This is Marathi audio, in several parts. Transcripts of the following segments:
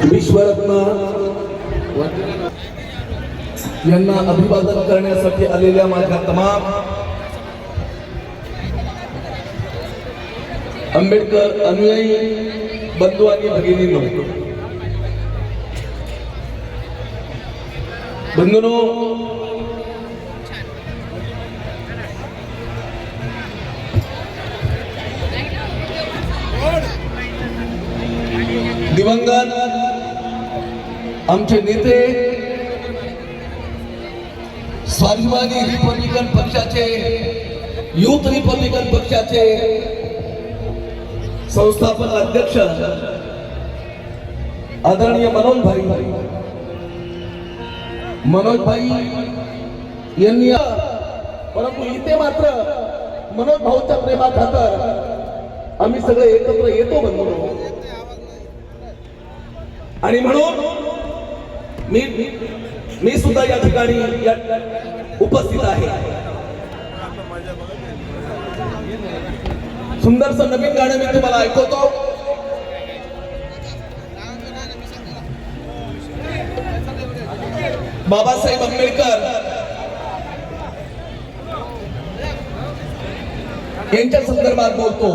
विश्वरत्न यांना अभिवादन करण्यासाठी आलेल्या माझ्या तमाम आंबेडकर अनुयायी बंधू आणि भगिनींनो, बंधूंनो, दिवंगत आमचे नेते स्वाभिमानी रिपब्लिकन पक्षाचे, युथ रिपब्लिकन पक्षाचे संस्थापक अध्यक्ष आदरणीय मनोज भाई यांनी, परंतु इथे मात्र मनोज भाऊच्या प्रेमाखातर आम्ही सगळे एकत्र येतो बंधू, आणि म्हणून मी सुद्धा या ठिकाणी उपस्थित आहे. सुंदरसं नवीन गाणं मी तुम्हाला ऐकवतो. बाबासाहेब आंबेडकर यांच्या संदर्भात बोलतो.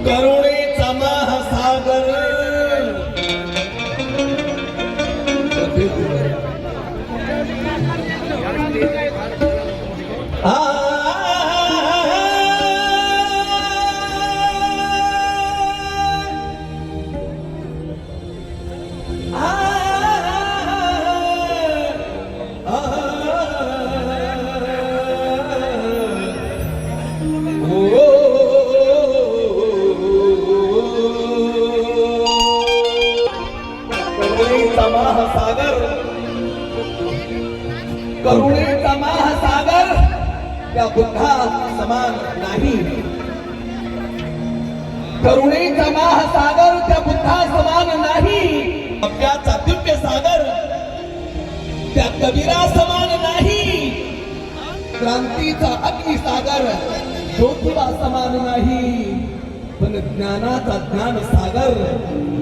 करुणेचा महासागर करुणेचा महासागर त्या बुद्धा समान नाही. करुणेचा महासागर त्या बुद्धा समान नाही. काव्याचा दिव्य सागर त्या कबीरा समान नाही. क्रांतीचा अग्निसागर ज्योतिबा समान नाही. पण ज्ञानाचा ज्ञान सागर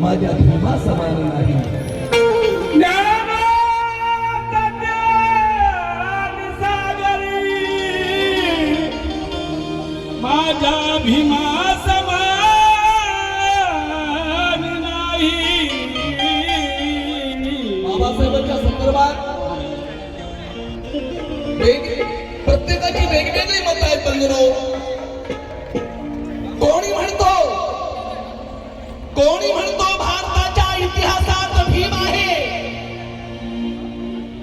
माझ्या भीमा समान नाही. माझ्या भीमा समान नाही. बाबासाहेबांच्या संदर्भात प्रत्येकाची वेगवेगळी मतं आहेत बंधूंनो. कोणी म्हणतो भारताच्या इतिहासात भीम आहे,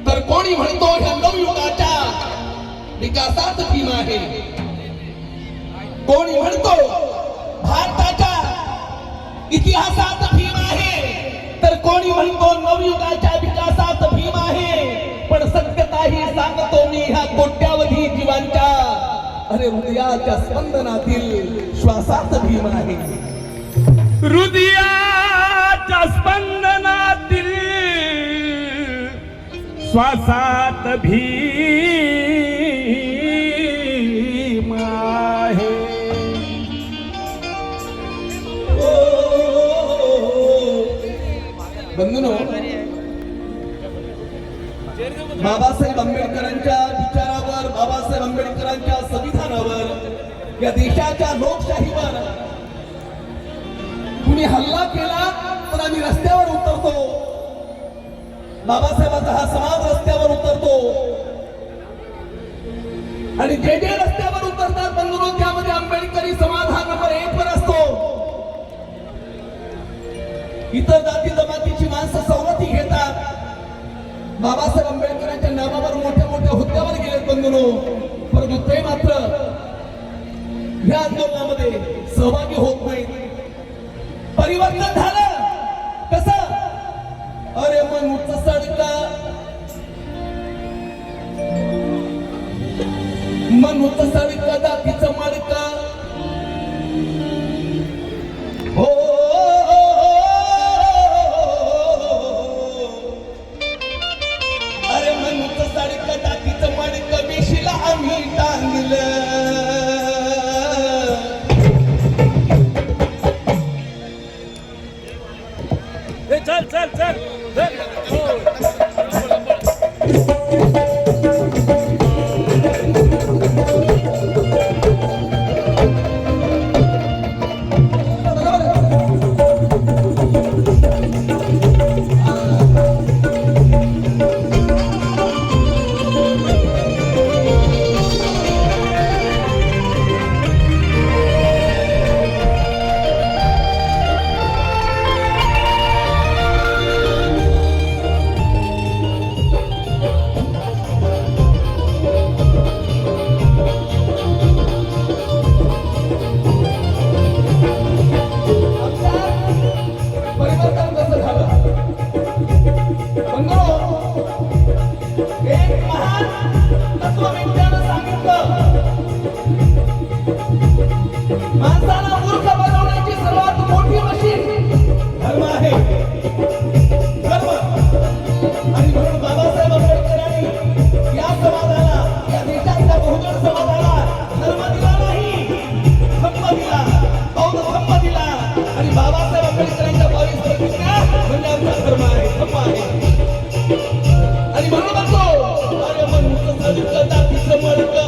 तर कोणी म्हणतो ह्या नवयुगाच्या विकासात भीम आहे. कोणी म्हणतो भारताच्या इतिहासात भीम आहे, तर कोणी म्हणतो नवयुगाच्या विकासात भीम आहे. पण सत्यता ही सांगतो मी ह्या कोट्यावधी जीवांच्या हृदयाच्या स्पंदनातील श्वासात भीम आहे. हृदयाच्या स्पंदनातील श्वासात भीम आहे. बंधूंनो, बाबासाहेब आंबेडकरांच्या विचारावर, बाबासाहेब आंबेडकरांच्या संविधानावर, या देशाच्या लोकशाहीवर कुणी हल्ला केला तर आम्ही रस्त्यावर उतरतो. बाबासाहेबांचा हा समाज रस्त्यावर उतरतो. आणि जे जे रस्त्यावर उतरतात बंधूंनो, त्यामध्ये आंबेडकरी समाज हा नंबर 1 वर असतो. इतर जाती जमातीची माणसं सवलती घेतात. बाबासाहेब आंबेडकरांच्या नावावर मोठ्या मोठ्या हुद्द्यावर गेलेत बंधूंनो, परंतु ते मात्र या आंदोलनामध्ये सहभागी होत नाहीत. परिवर्तन झालं कसं? अरे मनुच सडका, मनुच सडका दातीचं मडका. हो अरे मनुच सडका दातीचं मडकं वेशीला आम्ही टांगलं. चल चल चल माणसाला मूर्ख बनवण्याची सर्वात मोठी मशीन धर्म आहे. धर्म. आणि म्हणून बाबासाहेब आंबेडकरांनी या समाजाला, या देशातल्या बहुजन समाजाला धर्म दिला नाही, धम्म दिला, बौद्ध धम्म दिला. आणि बाबासाहेब आंबेडकरांच्या 22 प्रतिज्ञा म्हणजे आमचा धर्म आहे, धम्म आहे. आणि म्हणून म्हणतो अरे मनुष्य सडकं दातीचं मडकं,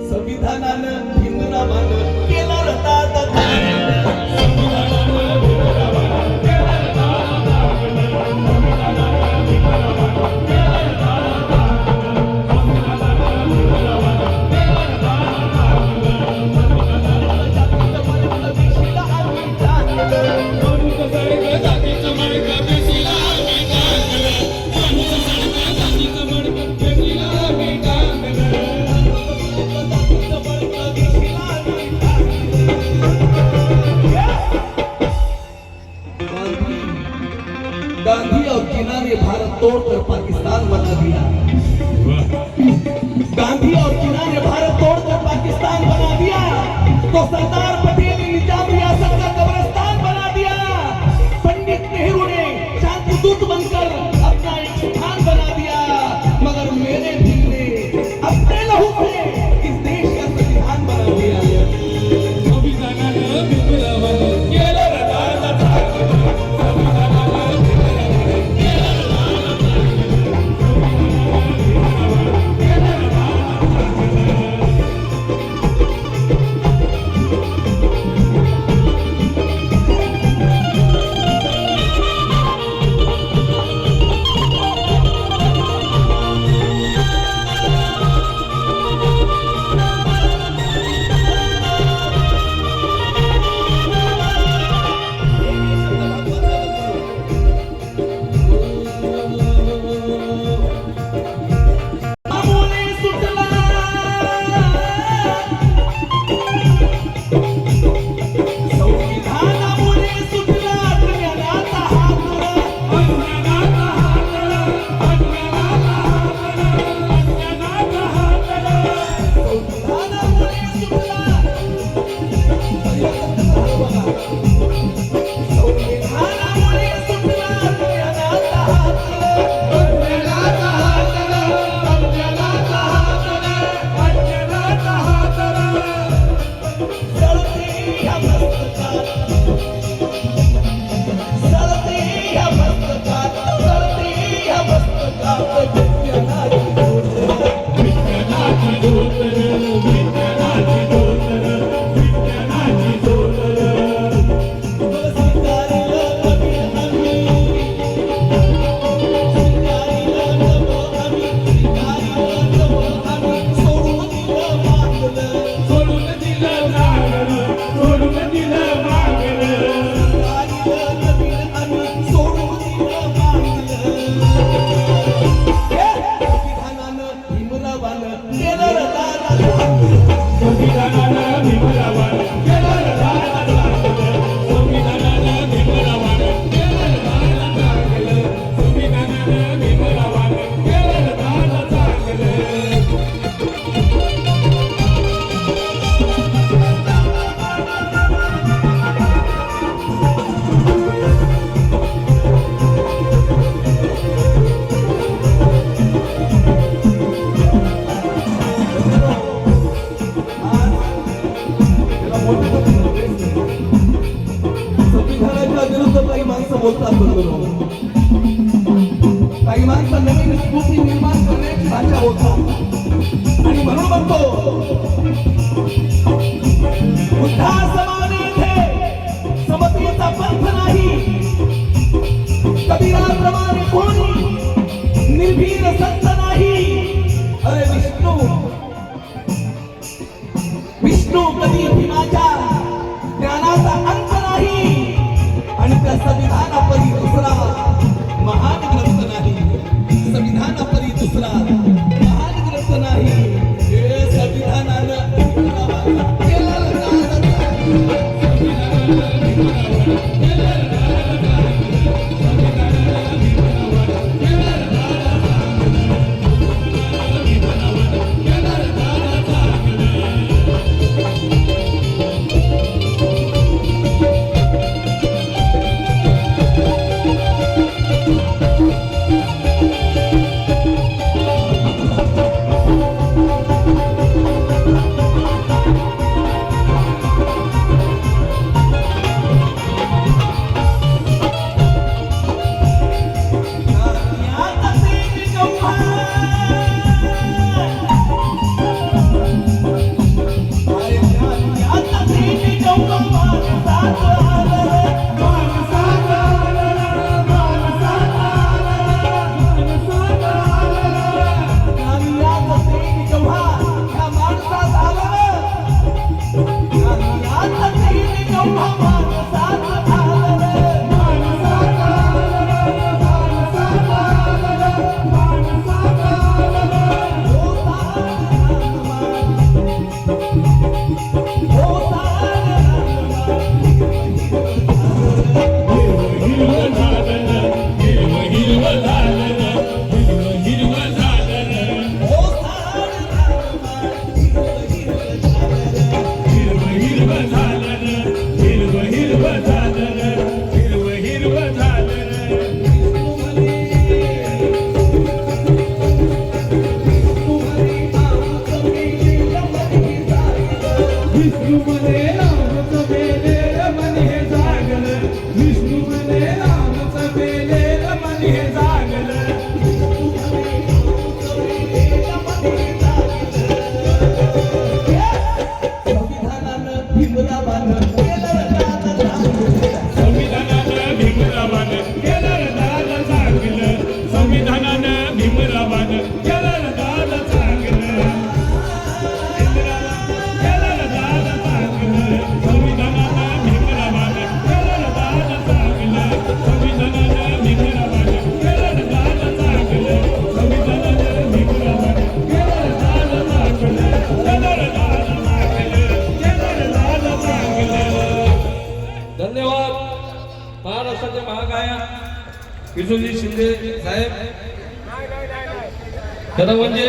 संविधानानं हिंदुनामानं केला रतात. गांधी और जिन्ना ने भारत तोड़कर पाकिस्तान बना दिया. गांधी और जिन्ना ने भारत तोड़कर पाकिस्तान बना दिया तो सरदार पटेल ने निजाम रियासत का कब्रिस्तान बना दिया. पंडित नेहरू ने शांति दूत बनकर अपना एक स्थान बना दिया. मगर मेरे दिल ने अपने लहू से इस देश का संविधान बना दिया. मोठं करून नव्हेच. संविधानाच्या विरुद्ध काही माणसं बोलतात बरोबर. काही माणसं नवीन स्फूर्ती निर्माण करण्याची भाषा बोलतात आणि म्हणून म्हणतो बुद्धासमाने इथे समतेचा पंथ नाही. कबीराप्रमाणे कोणी निर्भीड संत नाही. अरे विष्णू कधी भीमाच्या ज्ञानाचा अंत नाही आणि त्या संविधानापरी दुसरा महान ग्रंथ नाही. संविधानापरी दुसरा महान ग्रंथ नाही. हे संविधानानं महाराष्ट्राचे महागायक विजूजी शिंदे साहेब खरं म्हणजे